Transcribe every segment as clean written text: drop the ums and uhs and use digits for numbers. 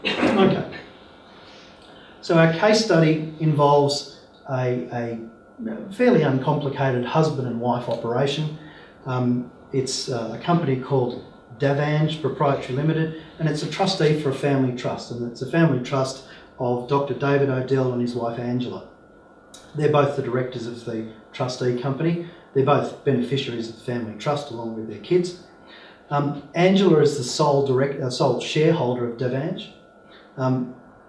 Okay. So our case study involves a fairly uncomplicated husband and wife operation. It's a company called Davange Proprietary Limited, and it's a trustee for a family trust, and it's a family trust of Dr. David O'Dell and his wife Angela. They're both the directors of the trustee company. They're both beneficiaries of the family trust along with their kids. Angela is the sole shareholder of Davange.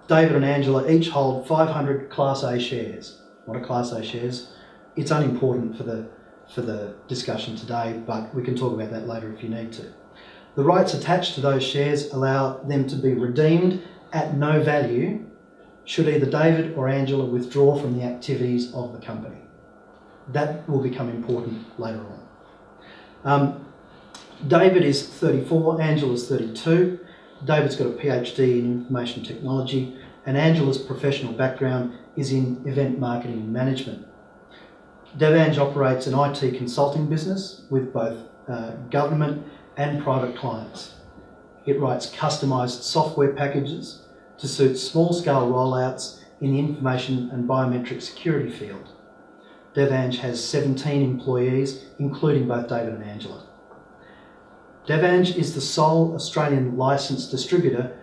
David and Angela each hold 500 Class A shares. What are Class A shares? It's unimportant for the discussion today, but we can talk about that later if you need to. The rights attached to those shares allow them to be redeemed at no value should either David or Angela withdraw from the activities of the company. That will become important later on. David is 34, Angela's 32. David's got a PhD in information technology, and Angela's professional background is in event marketing and management. Davange operates an IT consulting business with both government and private clients. It writes customised software packages to suit small-scale rollouts in the information and biometric security field. Davange has 17 employees, including both David and Angela. Davange is the sole Australian licensed distributor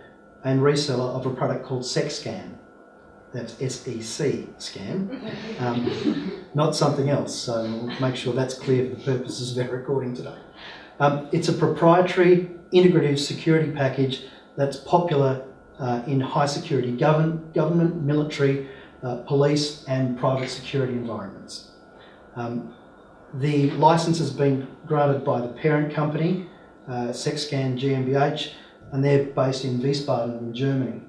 and reseller of a product called SecScan. That's SEC scan, not something else, so we'll make sure that's clear for the purposes of our recording today. It's a proprietary integrative security package that's popular in high security government, military, police and private security environments. The licence has been granted by the parent company, SecScan GmbH, and they're based in Wiesbaden in Germany.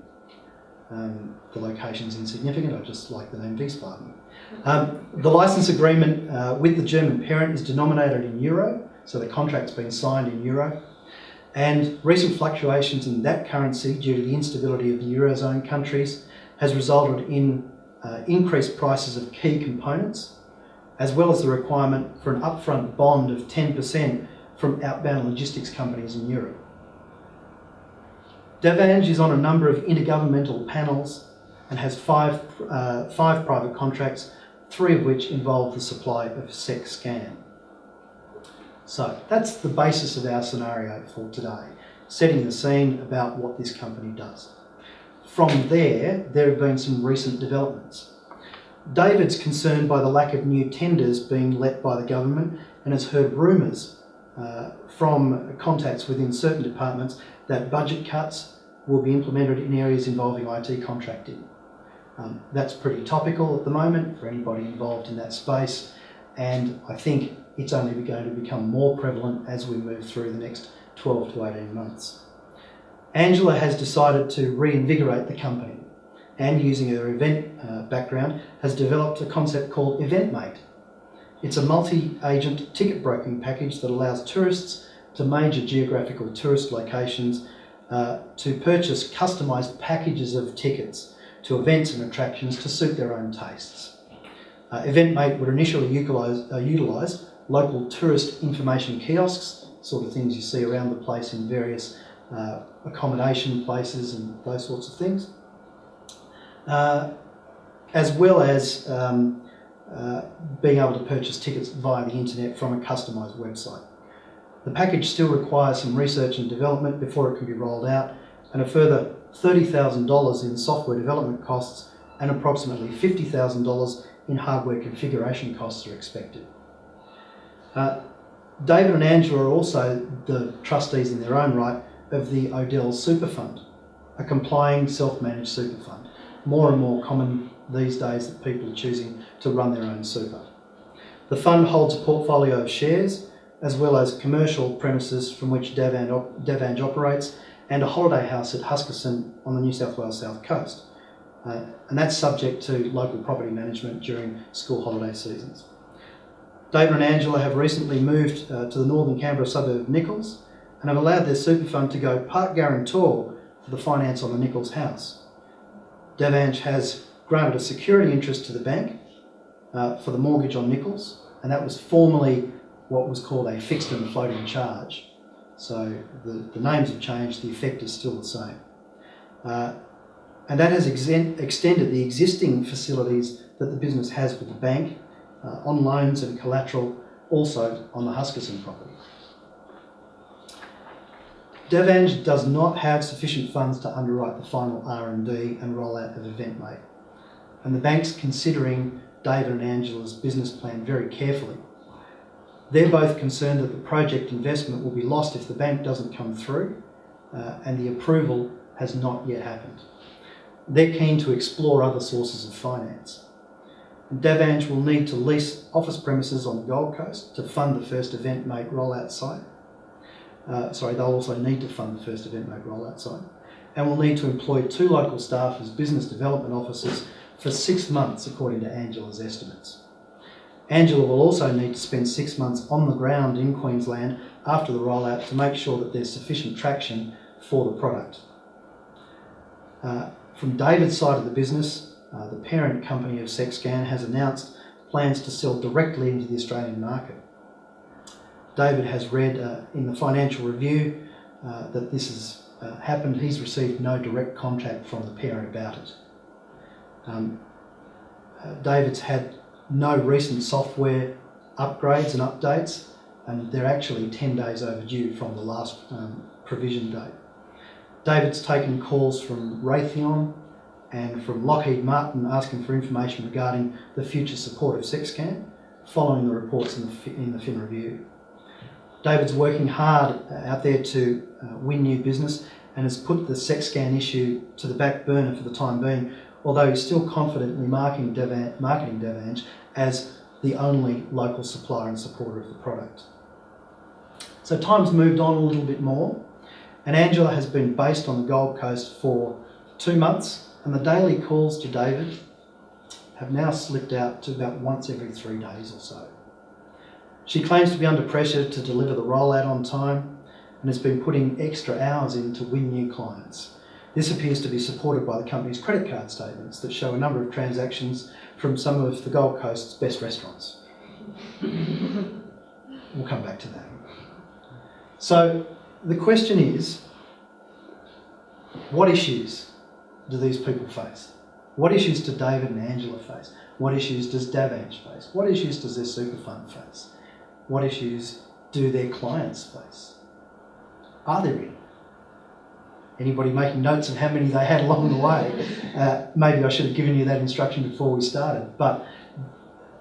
The location's insignificant, I just like the name Wiesbaden. The licence agreement with the German parent is denominated in euro, so the contract's been signed in euro, and recent fluctuations in that currency due to the instability of the Eurozone countries has resulted in increased prices of key components, as well as the requirement for an upfront bond of 10% from outbound logistics companies in Europe. Davange is on a number of intergovernmental panels and has five private contracts, 3 of which involve the supply of SecScan. So that's the basis of our scenario for today, setting the scene about what this company does. From there have been some recent developments. David's concerned by the lack of new tenders being let by the government and has heard rumours from contacts within certain departments that budget cuts will be implemented in areas involving IT contracting. That's pretty topical at the moment for anybody involved in that space, and I think it's only going to become more prevalent as we move through the next 12 to 18 months. Angela has decided to reinvigorate the company and, using her event background, has developed a concept called EventMate. It's a multi-agent ticket broking package that allows tourists to major geographical tourist locations to purchase customised packages of tickets to events and attractions to suit their own tastes. EventMate would initially utilise local tourist information kiosks, sort of things you see around the place in various accommodation places and those sorts of things, as well as being able to purchase tickets via the internet from a customised website. The package still requires some research and development before it can be rolled out, and a further $30,000 in software development costs and approximately $50,000 in hardware configuration costs are expected. David and Angela are also the trustees in their own right of the O'Dell Super Fund, a complying self-managed super fund. More and more common these days that people are choosing to run their own super. The fund holds a portfolio of shares as well as commercial premises from which Davange operates, and a holiday house at Huskisson on the New South Wales South Coast. And that's subject to local property management during school holiday seasons. David and Angela have recently moved to the northern Canberra suburb of Nichols and have allowed their super fund to go part guarantor for the finance on the Nichols house. Davange has granted a security interest to the bank for the mortgage on Nichols, and that was formerly what was called a fixed and floating charge. So the names have changed, the effect is still the same. And that has extended the existing facilities that the business has with the bank on loans and collateral, also on the Huskisson property. Davange does not have sufficient funds to underwrite the final R&D and rollout of EventMate, and the bank's considering David and Angela's business plan very carefully. They're both concerned that the project investment will be lost if the bank doesn't come through, and the approval has not yet happened. They're keen to explore other sources of finance. Davange will need to lease office premises on the Gold Coast to fund the first EventMate rollout site. They'll also need to fund the first EventMate rollout site, and will need to employ 2 local staff as business development officers for 6 months, according to Angela's estimates. Angela will also need to spend 6 months on the ground in Queensland after the rollout to make sure that there's sufficient traction for the product. From David's side of the business, the parent company of Sexscan has announced plans to sell directly into the Australian market. David has read in the Financial Review that this has happened. He's received no direct contact from the parent about it. David's had no recent software upgrades and updates, and they're actually 10 days overdue from the last provision date. David's taken calls from Raytheon and from Lockheed Martin asking for information regarding the future support of Sexscan, following the reports in the Fin Review. David's working hard out there to win new business and has put the Sexscan issue to the back burner for the time being, although he's still confidently marketing Davange as the only local supplier and supporter of the product. So time's moved on a little bit more, and Angela has been based on the Gold Coast for 2 months, and the daily calls to David have now slipped out to about once every 3 days or so. She claims to be under pressure to deliver the rollout on time and has been putting extra hours in to win new clients. This appears to be supported by the company's credit card statements that show a number of transactions from some of the Gold Coast's best restaurants. We'll come back to that. So the question is, what issues do these people face? What issues do David and Angela face? What issues does Davange face? What issues does their super fund face? What issues do their clients face? Are there any? Anybody making notes of how many they had along the way? Maybe I should have given you that instruction before we started, but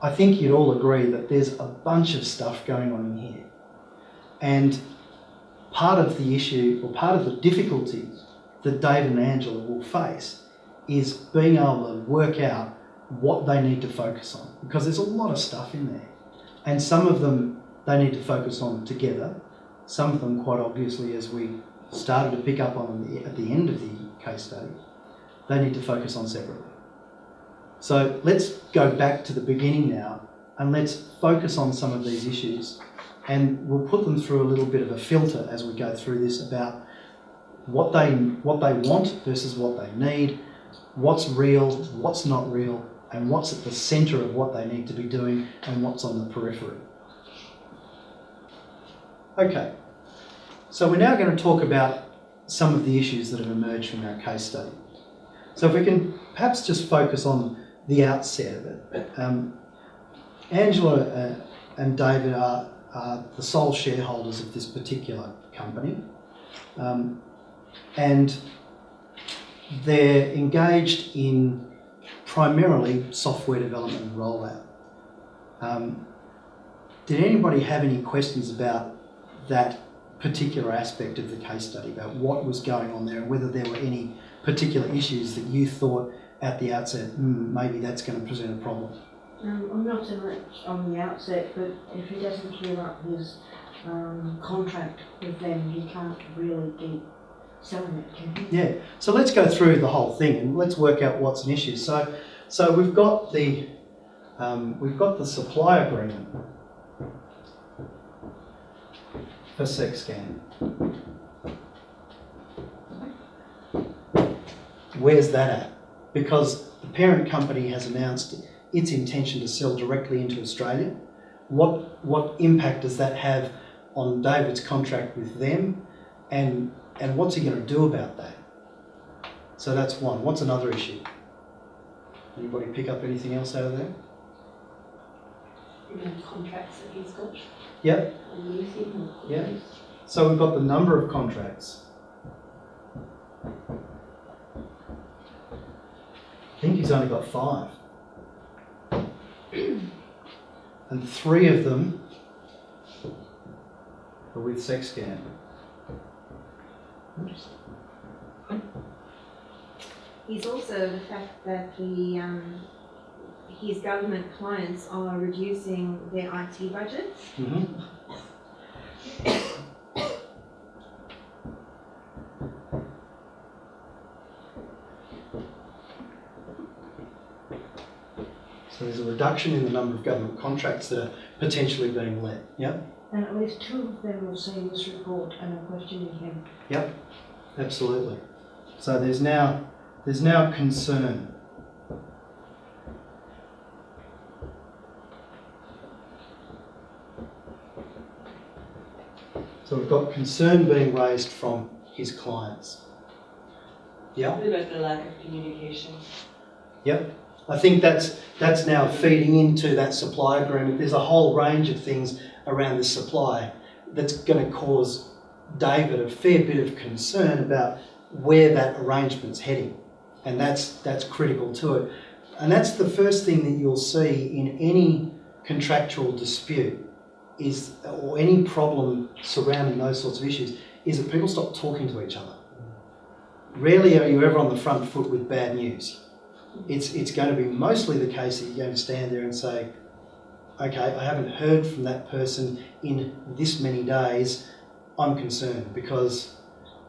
I think you'd all agree that there's a bunch of stuff going on in here. And part of the issue, or part of the difficulty that David and Angela will face, is being able to work out what they need to focus on, because there's a lot of stuff in there. And some of them they need to focus on together. Some of them, quite obviously, as we started to pick up on at the end of the case study, they need to focus on separately. So let's go back to the beginning now, and let's focus on some of these issues, and we'll put them through a little bit of a filter as we go through this about what they want versus what they need, what's real, what's not real, and what's at the centre of what they need to be doing and what's on the periphery. Okay, so we're now going to talk about some of the issues that have emerged from our case study. So if we can perhaps just focus on the outset of it. Angela and David are the sole shareholders of this particular company, and they're engaged in primarily software development and rollout. Did anybody have any questions about that particular aspect of the case study, about what was going on there and whether there were any particular issues that you thought at the outset, maybe that's going to present a problem? I'm not so much on the outset, but if he doesn't clear up his contract with them, he can't really keep selling it, can he? Yeah, so let's go through the whole thing and let's work out what's an issue. So we've got the supply agreement for Sexscan. Where's that at? Because the parent company has announced its intention to sell directly into Australia. What impact does that have on David's contract with them, and what's he going to do about that? So that's one. What's another issue? Anybody pick up anything else out of there? Contracts that he's got. Yep. And using. Yeah. So we've got the number of contracts. I think he's only got 5. And 3 of them are with SexScan. He's also the fact that his government clients are reducing their IT budgets. Mm-hmm. So there's a reduction in the number of government contracts that are potentially being let. Yep. And at least 2 of them will see this report and are questioning him. Yep. Absolutely. So there's now concern. So we've got concern being raised from his clients. Yeah. What about the lack of communication? Yep. I think that's now feeding into that supply agreement. There's a whole range of things around the supply that's going to cause David a fair bit of concern about where that arrangement's heading. And that's critical to it. And that's the first thing that you'll see in any contractual dispute or any problem surrounding those sorts of issues, is that people stop talking to each other. Rarely are you ever on the front foot with bad news. It's going to be mostly the case that you're going to stand there and say, okay, I haven't heard from that person in this many days, I'm concerned, because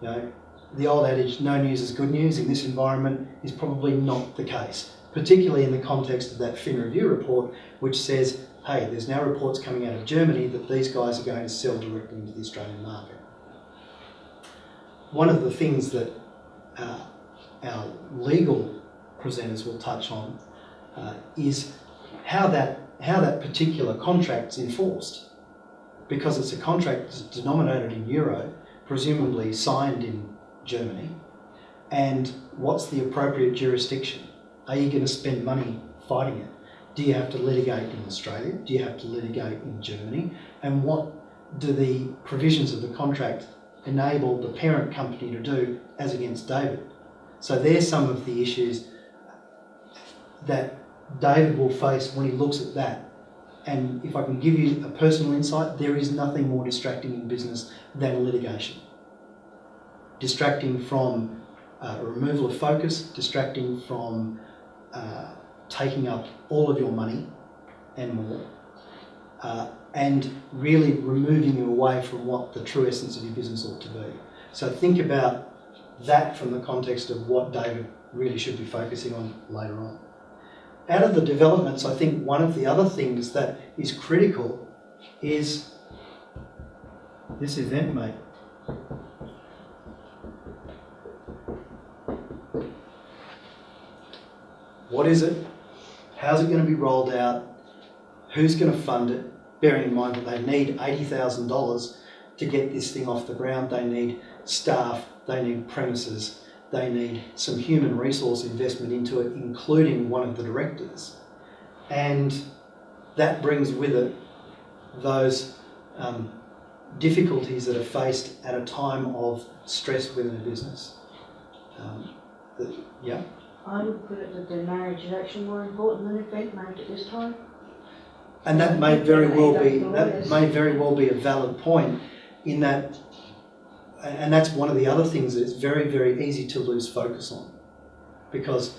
the old adage, no news is good news, in this environment is probably not the case, particularly in the context of that Fin Review report, which says, hey, there's now reports coming out of Germany that these guys are going to sell directly into the Australian market. One of the things that our legal presenters will touch on is how that particular contract's enforced, because it's a contract that's denominated in euro, presumably signed in Germany, and what's the appropriate jurisdiction? Are you going to spend money fighting it? Do you have to litigate in Australia? Do you have to litigate in Germany? And what do the provisions of the contract enable the parent company to do as against David? So there's some of the issues that David will face when he looks at that. And if I can give you a personal insight, there is nothing more distracting in business than litigation. Distracting from a removal of focus, distracting from taking up all of your money and more, and really removing you away from what the true essence of your business ought to be. So think about that from the context of what David really should be focusing on later on. Out of the developments, I think one of the other things that is critical is this event, mate. What is it? How's it going to be rolled out? Who's going to fund it? Bearing in mind that they need $80,000 to get this thing off the ground. They need staff, they need premises, they need some human resource investment into it, including one of the directors. And that brings with it those difficulties that are faced at a time of stress within a business. Yeah. I would put it that their marriage is actually more important than event marriage at this time. And that may very well be a valid point, in that, and that's one of the other things that it's very, very easy to lose focus on, because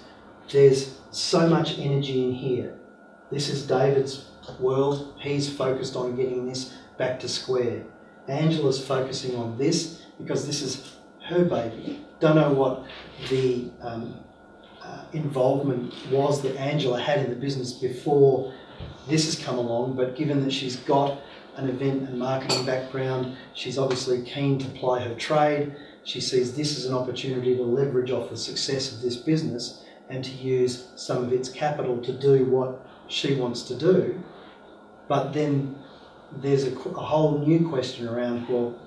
there's so much energy in here. This is David's world. He's focused on getting this back to square. Angela's focusing on this because this is her baby. Don't know what the involvement was that Angela had in the business before this has come along, but given that she's got an event and marketing background, she's obviously keen to ply her trade. She sees this as an opportunity to leverage off the success of this business and to use some of its capital to do what she wants to do. But then there's a whole new question around, well,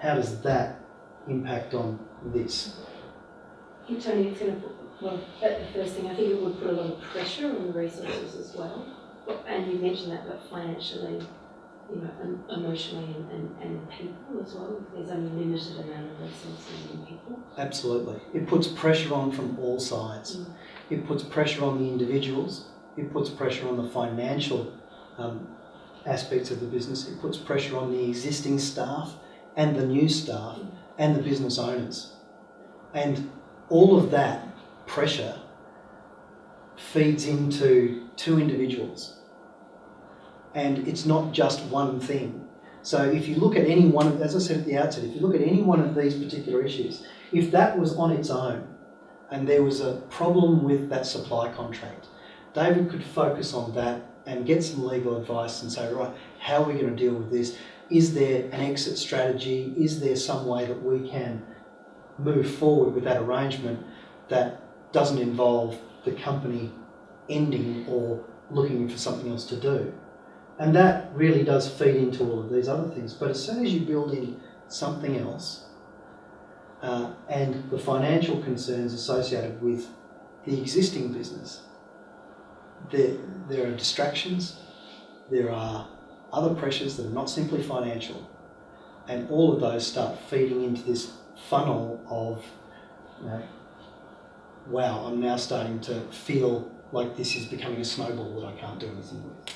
how does that impact on this? Tony, it's going to put, well, the first thing, I think it would put a lot of pressure on the resources as well. And you mentioned that, but financially, you know, emotionally and people as well. There's only a limited amount of resources and people. Absolutely. It puts pressure on from all sides. It puts pressure on the individuals. It puts pressure on the financial aspects of the business. It puts pressure on the existing staff and the new staff and the business owners. And all of that pressure feeds into two individuals. And it's not just one thing. So if you look at any one of, as I said at the outset, if you look at any one of these particular issues, if that was on its own and there was a problem with that supply contract, David could focus on that and get some legal advice and say, right, how are we going to deal with this? Is there an exit strategy? Is there some way that we can move forward with that arrangement that doesn't involve the company ending or looking for something else to do? And that really does feed into all of these other things. But as soon as you build in something else and the financial concerns associated with the existing business, there are distractions, there are other pressures that are not simply financial, and all of those start feeding into this funnel of, you know, wow, I'm now starting to feel like this is becoming a snowball that I can't do anything with.